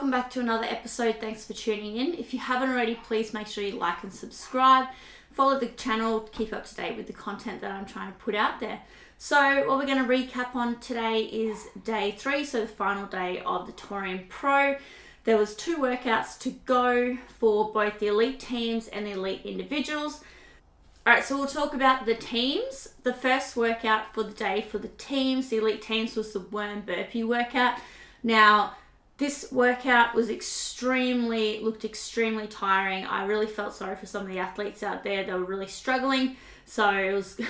welcome back to another episode. Thanks for tuning in. If you haven't already, please make sure you like and subscribe. Follow the channel to keep up to date with the content that I'm trying to put out there. So what we're going to recap on today is day 3, so the final day of the Torian Pro. There was 2 workouts to go for both the elite teams and the elite individuals. Alright, so we'll talk about the teams. The first workout for the day for the teams, the elite teams, was the worm burpee workout. Now, this workout was looked extremely tiring. I really felt sorry for some of the athletes out there. They were really struggling. So it was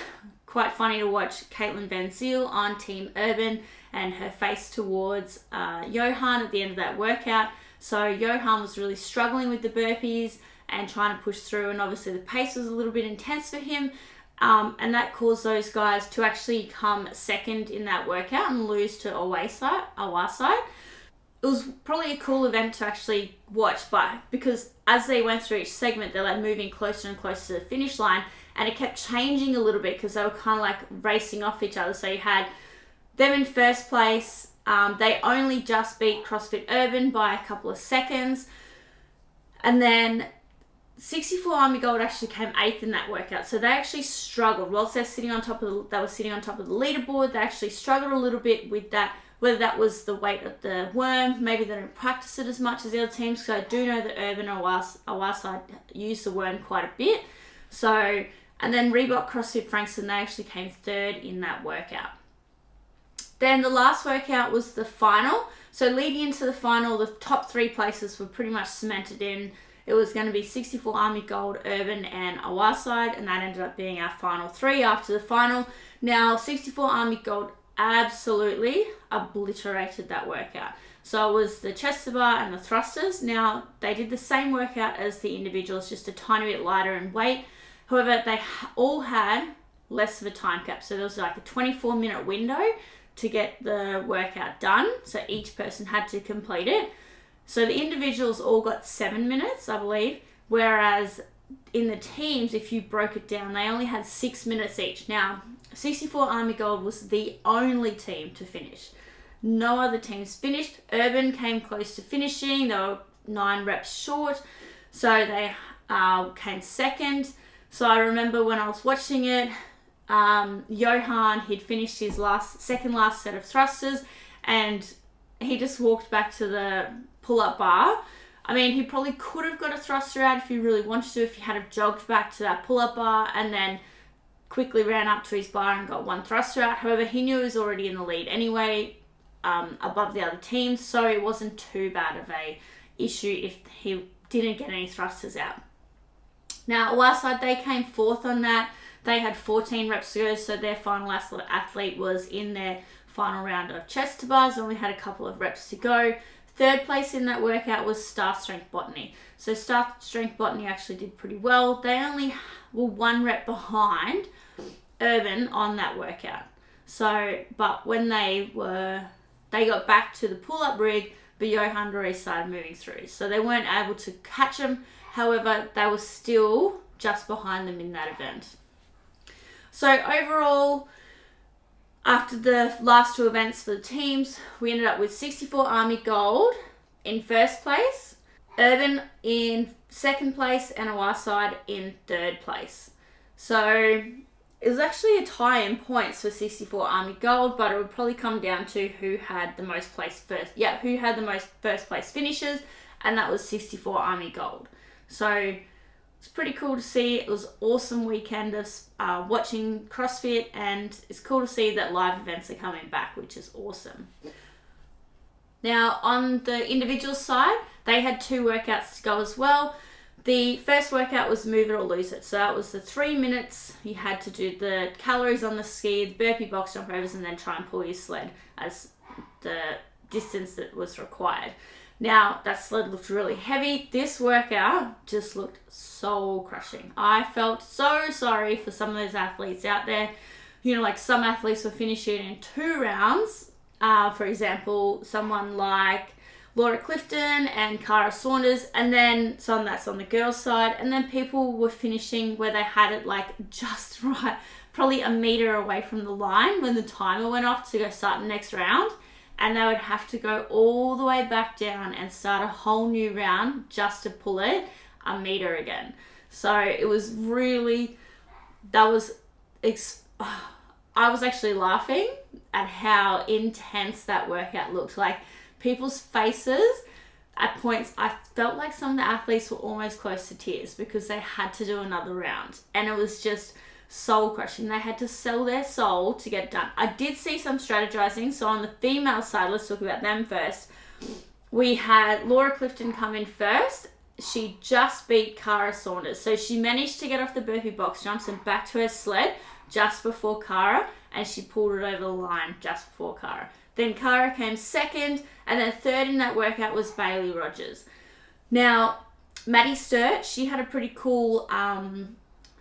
quite funny to watch Caitlin Van Zyl on Team Urban and her face towards Johan at the end of that workout. So Johan was really struggling with the burpees and trying to push through, and obviously the pace was a little bit intense for him. And that caused those guys to actually come second in that workout and lose to our side. It was probably a cool event to actually watch, but because as they went through each segment, they're like moving closer and closer to the finish line, and it kept changing a little bit because they were kind of like racing off each other. So you had them in first place. They only just beat CrossFit Urban by a couple of seconds, and then 64 Army Gold actually came 8th in that workout. So they actually struggled. Whilst they were sitting on top of the leaderboard, they actually struggled a little bit with that. Whether that was the weight of the worm, maybe they don't practice it as much as the other teams, because I do know that Urban or our side use the worm quite a bit. So, and then Reebok CrossFit Frankston, they actually came 3rd in that workout. Then the last workout was the final. So leading into the final, the top 3 places were pretty much cemented in. It was going to be 64 Army Gold, Urban, and our side, and that ended up being our final 3 after the final. Now, 64 Army Gold absolutely obliterated that workout. So it was the chest to bar and the thrusters. Now, they did the same workout as the individuals, just a tiny bit lighter in weight. However, they all had less of a time cap. So there was like a 24-minute window to get the workout done. So each person had to complete it. So the individuals all got 7 minutes, I believe, whereas in the teams, if you broke it down, they only had 6 minutes each. Now, 64 Army Gold was the only team to finish. No other teams finished. Urban came close to finishing. They were 9 reps short, so they came second. So I remember when I was watching it, Johan, he'd finished his second last set of thrusters, and he just walked back to the pull-up bar. I mean, he probably could have got a thruster out if he really wanted to, if he had have jogged back to that pull-up bar and then quickly ran up to his bar and got 1 thruster out. However, he knew he was already in the lead anyway, above the other teams, so it wasn't too bad of a issue if he didn't get any thrusters out. Now, our side, they came 4th on that. They had 14 reps to go, so their final athlete was in their final round of chest to bars, only had a couple of reps to go. 3rd place in that workout was Staff Strength Botany. So Staff Strength Botany actually did pretty well. They only were 1 rep behind Urban on that workout. So, but when they got back to the pull-up rig, but Johan already started moving through. So they weren't able to catch them. However, they were still just behind them in that event. So overall, after the last 2 events for the teams, we ended up with 64 Army Gold in 1st place, Urban in 2nd place, and our side in 3rd place. So it was actually a tie in points for 64 Army Gold, but it would probably come down to who had the most first place finishes, and that was 64 Army Gold. So it's pretty cool to see. It was an awesome weekend of watching CrossFit, and it's cool to see that live events are coming back, which is awesome. Now, on the individual side, they had 2 workouts to go as well. The first workout was Move It or Lose It. So that was the 3 minutes. You had to do the calories on the ski, the burpee box jump overs, and then try and pull your sled as the distance that was required. Now, that sled looked really heavy. This workout just looked soul crushing. I felt so sorry for some of those athletes out there. You know, like some athletes were finishing in 2 rounds. For example, someone like Laura Clifton and Cara Saunders, and then that's on the girls' side. And then people were finishing where they had it like just right, probably a meter away from the line when the timer went off to go start the next round. and they would have to go all the way back down and start a whole new round just to pull it a meter again. So it was really, I was actually laughing at how intense that workout looked. Like, people's faces at points, I felt like some of the athletes were almost close to tears because they had to do another round, and it was just soul crushing. They had to sell their soul to get it done. I did see some strategizing. So on the female side, let's talk about them first. We had Laura Clifton come in first. She just beat Cara Saunders. So she managed to get off the burpee box jumps and back to her sled just before Cara, and she pulled it over the line just before Cara. Then Cara came second, and then third in that workout was Bailey Rogers. Now, Maddie Sturt, she had a pretty cool,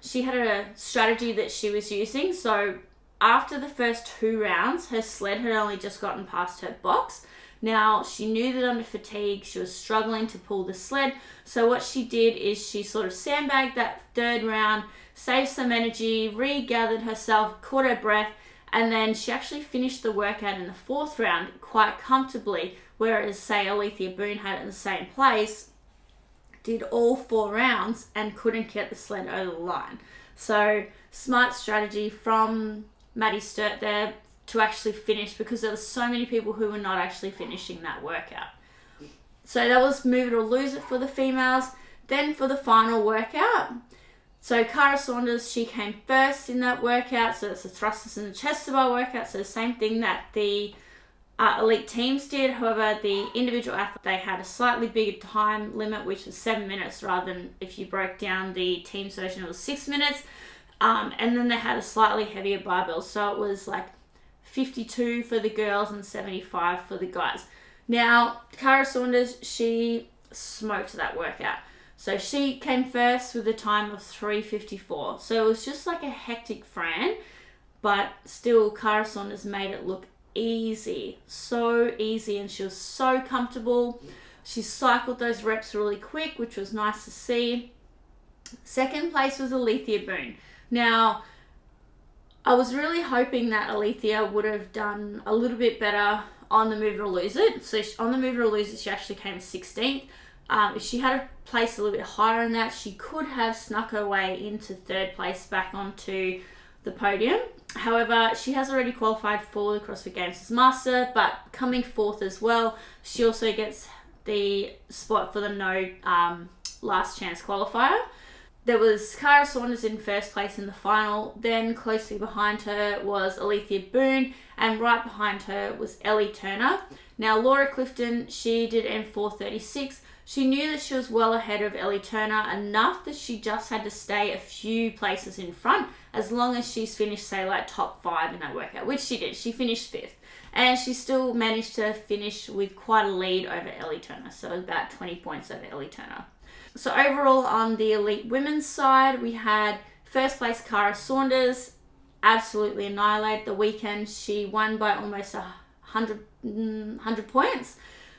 she had a strategy that she was using. So after the first 2 rounds, her sled had only just gotten past her box. Now, she knew that under fatigue, she was struggling to pull the sled. So what she did is she sort of sandbagged that 3rd round, saved some energy, regathered herself, caught her breath, and then she actually finished the workout in the 4th round quite comfortably, whereas, say, Alethea Boone had it in the same place, did all 4 rounds and couldn't get the sled over the line. So smart strategy from Maddie Sturt there to actually finish, because there were so many people who were not actually finishing that workout. So that was move it or lose it for the females. Then for the final workout, so Cara Saunders, she came first in that workout. So it's the thrusters and the chest to bar workout. So the same thing that the elite teams did. However, the individual athlete, they had a slightly bigger time limit, which was 7 minutes, rather than if you broke down the team's version, it was 6 minutes. And then they had a slightly heavier barbell. So it was like 52 for the girls and 75 for the guys. Now, Cara Saunders, she smoked that workout. So she came first with a time of 3:54. So it was just like a hectic Fran, but still Cara Saunders made it look easy, so easy, and she was so comfortable. She cycled those reps really quick, which was nice to see. Second place was Alethea Boone. Now, I was really hoping that Alethea would have done a little bit better on the move it or lose it. So on the move it or lose it, she actually came 16th. If she had placed a little bit higher than that, she could have snuck her way into 3rd place back onto the podium. However, she has already qualified for the CrossFit Games as Master, but coming 4th as well, she also gets the spot for the no last chance qualifier. There was Cara Saunders in 1st place in the final. Then closely behind her was Alethea Boone, and right behind her was Ellie Turner. Now, Laura Clifton, she did end 4:36. She knew that she was well ahead of Ellie Turner, enough that she just had to stay a few places in front, as long as she's finished, say, like top 5 in that workout, which she did. She finished 5th. And she still managed to finish with quite a lead over Ellie Turner, so about 20 points over Ellie Turner. So overall, on the elite women's side, we had 1st place Cara Saunders, absolutely annihilated the weekend. She won by almost 100 points.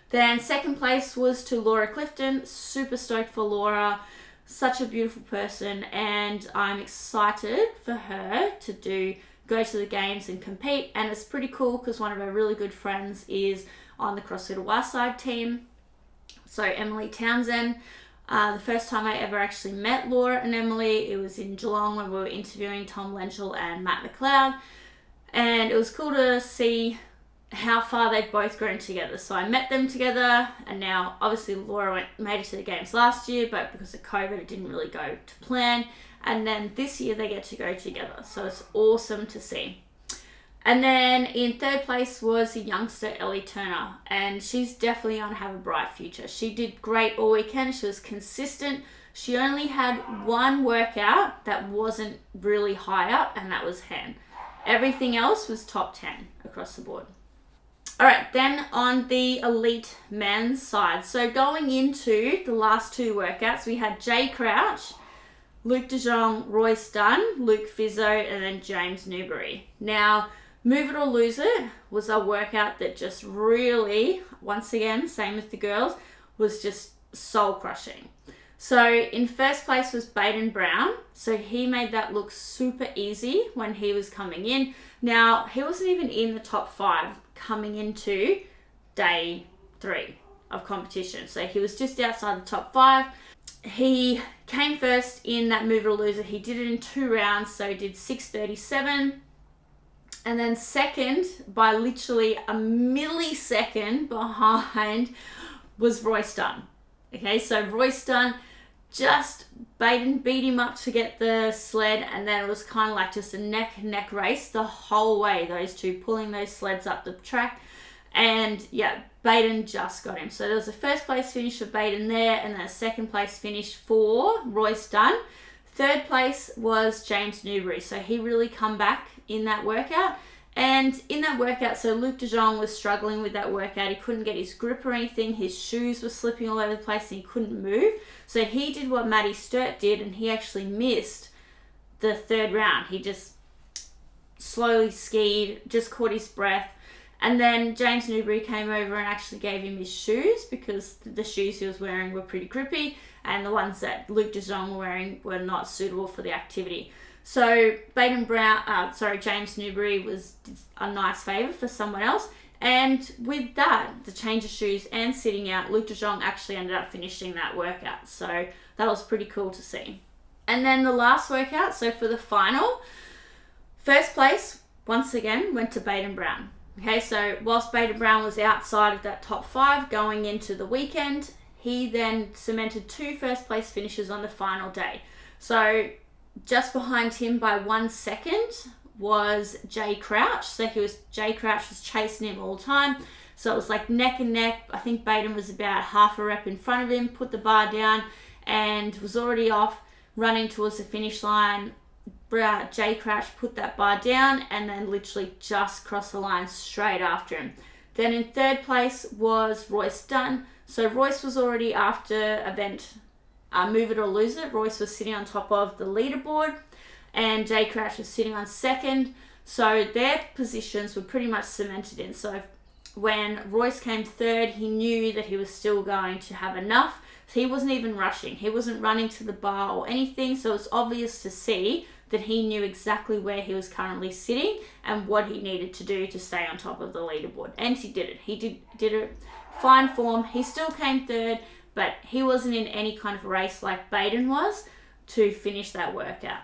Then 2nd place was to Laura Clifton. Super stoked for Laura. Such a beautiful person, and I'm excited for her to go to the games and compete. And it's pretty cool because one of her really good friends is on the CrossFit Westside team. So Emily Townsend. The first time I ever actually met Laura and Emily, it was in Geelong when we were interviewing Tom Lenchel and Matt McLeod. And it was cool to see how far they've both grown together. So I met them together, and now obviously Laura made it to the games last year, but because of COVID it didn't really go to plan. And then this year they get to go together. So it's awesome to see. And then in 3rd place was the youngster Ellie Turner, and she's definitely going to have a bright future. She did great all weekend. She was consistent. She only had one workout that wasn't really high up, and that was hand. Everything else was top 10 across the board. All right, then on the elite men's side. So going into the last 2 workouts, we had Jay Crouch, Luke De Jong, Royce Dunn, Luke Fizzo, and then James Newbury. Now, Move It or Lose It was a workout that just really, once again, same with the girls, was just soul crushing. So in 1st place was Baden Brown. So he made that look super easy when he was coming in. Now, he wasn't even in the top 5 coming into day 3 of competition. So he was just outside the top 5. He came first in that move it or lose it. He did it in 2 rounds, so he did 6:37. And then second, by literally a millisecond behind, was Royce Dunn. Okay, so Royce Dunn Baden beat him up to get the sled, and then it was kind of like just a neck and neck race the whole way, those two pulling those sleds up the track. And yeah, Baden just got him. So there was a first place finish for Baden there, and then a second place finish for Royce Dunn. Third place was James Newbury. So he really come back in that workout. And in that workout, so Luke de Jong was struggling with that workout. He couldn't get his grip or anything. His shoes were slipping all over the place and he couldn't move. So he did what Matty Sturt did, and he actually missed the 3rd round. He just slowly skied, just caught his breath. And then James Newbury came over and actually gave him his shoes, because the shoes he was wearing were pretty grippy, and the ones that Luke de Jong were wearing were not suitable for the activity. So James Newbury was a nice favour for someone else. And with that, the change of shoes and sitting out, Luke de Jong actually ended up finishing that workout. So that was pretty cool to see. And then the last workout, so for the final, first place, once again, went to Baden Brown. Okay, so whilst Baden Brown was outside of that top 5 going into the weekend, he then cemented 2 first place finishes on the final day. So just behind him by 1 second was Jay Crouch. So Jay Crouch was chasing him all the time. So it was like neck and neck. I think Baden was about half a rep in front of him, put the bar down, and was already off running towards the finish line. Jay Crouch put that bar down and then literally just crossed the line straight after him. Then in 3rd place was Royce Dunn. So Royce was already after event Move It or Lose It. Royce was sitting on top of the leaderboard, and Jay Crouch was sitting on 2nd. So their positions were pretty much cemented in. So when Royce came 3rd, he knew that he was still going to have enough. So he wasn't even rushing. He wasn't running to the bar or anything. So it's obvious to see that he knew exactly where he was currently sitting and what he needed to do to stay on top of the leaderboard. And he did it. He did it fine form. He still came 3rd, but he wasn't in any kind of race like Baden was to finish that workout.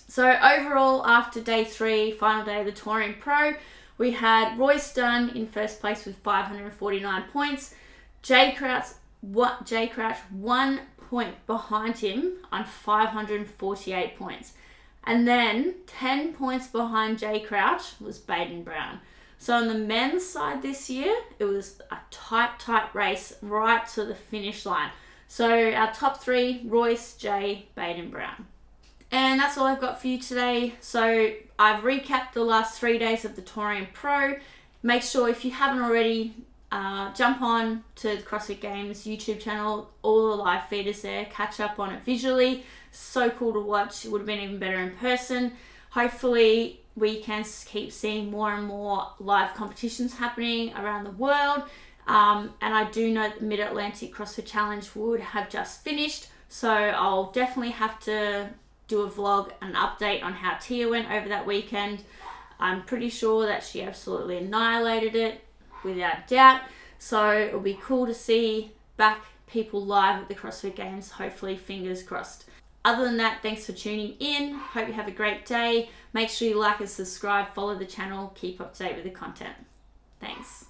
So overall, after day 3, final day of the Torian Pro, we had Royce Dunn in first place with 549 points. Jay Crouch 1 point behind him on 548 points. And then 10 points behind Jay Crouch was Baden Brown. So on the men's side this year, it was a tight race right to the finish line. So our top 3, Royce, Jay, Baden Brown. And that's all I've got for you today. So I've recapped the last 3 days of the Torian Pro. Make sure, if you haven't already, jump on to the CrossFit Games YouTube channel. All the live feed is there. Catch up on it visually. So cool to watch. It would have been even better in person. Hopefully we can keep seeing more and more live competitions happening around the world. And I do know that the Mid-Atlantic CrossFit Challenge would have just finished. So I'll definitely have to do a vlog, an update on how Tia went over that weekend. I'm pretty sure that she absolutely annihilated it, without doubt. So it'll be cool to see back people live at the CrossFit Games, hopefully, fingers crossed. Other than that, thanks for tuning in. Hope you have a great day. Make sure you like and subscribe, follow the channel, keep up to date with the content. Thanks.